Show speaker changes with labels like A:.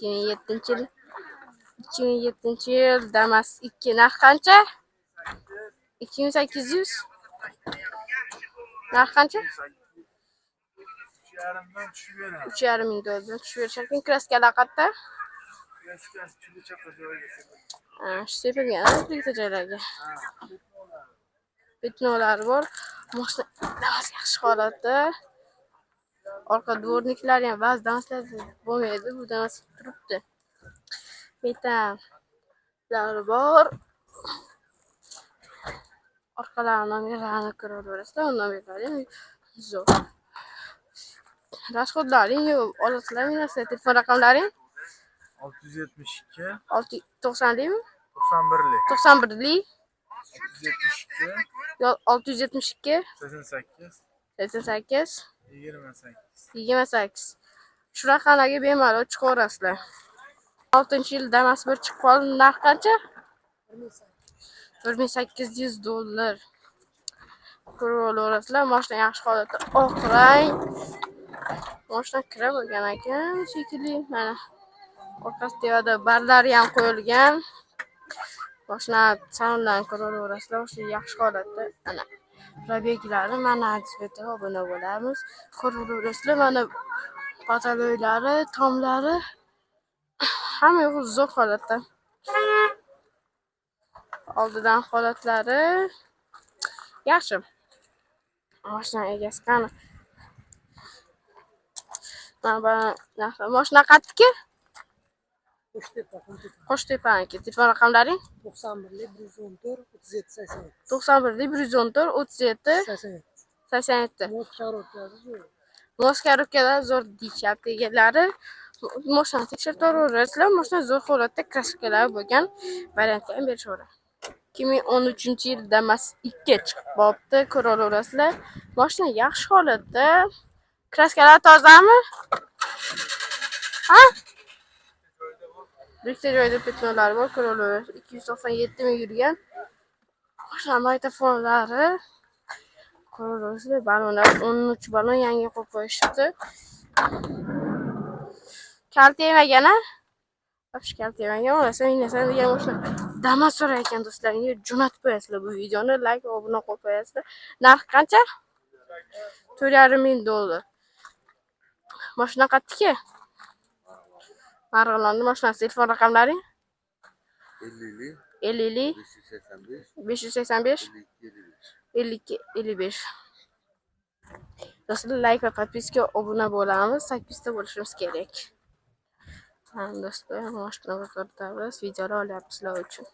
A: 2007 yil 2007 yil Damas 2 narx qancha? 2800. Narx qancha? 3,5 ming dollar tushib berishar ekan. Kraskalar qayerda? Shu sepilgan bitta joylarga. Petnolar bor. Mashina yaxshi holatda. Orqa dvorniklari ham ba'zi damaslarda bo'lmaydi. Bu damas turibdi. Metallar bor. Orqalarni nomerlarini ko'raverasizlar. Nomerlari ham zo'r. Rasxodlaring yo'q. Olasizlarmi narsa? Telefon raqamlaring?
B: 672
A: 90limi?
B: 91lik
A: 91lik
B: 672
A: 672
B: 88
A: 88
B: 28
A: 28. Shu raqamlarga bemalol chiqaverasizlar. 6-yil Damas 1 chiqib qoldi. Narx qancha? 1800 dollar. Ko'raverasizlar. Mashina yaxshi holatda. Oq rang. Mashina kira bo'lgan ekan shekilli. Mana orqasida barlari ham qo'yilgan. Mashina salondan ko'raverasizlar. Mashina yaxshi holatda. Mana probeglari mana displeyda obuna bo'lamiz. Ko'raverasizlar. Mana pataloylari, tomlari hamma yo'q zo'r holatda. Oldidan holatlari yaxshi. Mashina egasi qani? Mana mashina qayerdiki? Qo'shtepaniki. Telefon raqamlaring?
C: 91 114 37 87.
A: 91 114 37 87. Moskarovkada zo'r deyishyapti egalari. Mashina tekshirib ko'raverasizlar. Mashina zo'r holatda kraskalar bo'lgan. Variantga ham berishaveradi. 2013 yil Damas 2 chiqib qolibdi. Ko'raverasizlar. Mashina yaxshi holatda. Kraskalar tozami? Ha? Bitta joyda petnolar bor. Ko'raverasiz. 297 ming yurgan. Mashina magnitofonlari. Ko'raverasizlar. Balonlar 13 balon yangi qo'yib qo'yishibdi. Kalt yemagan-a? Вообще kalt yemagan. O'ynasan degan mashina. Damas so'rar ekan do'stlaringga jo'natib qo'yasizlar bu videoni. Like va obuna qo'yib qo'yasizlar. Narx qancha? 4,5 ming dollar. Mashina qayerdiki? Marg'ilonning mashinasi. Telefon raqamlaring? 50 585 52 55. Do'stlar, like va podpiska obuna bo'lamiz. 8 ta bo'lishimiz kerak. Do'stlar, mashina bozordamiz. Videolar olyapmiz sizlar uchun.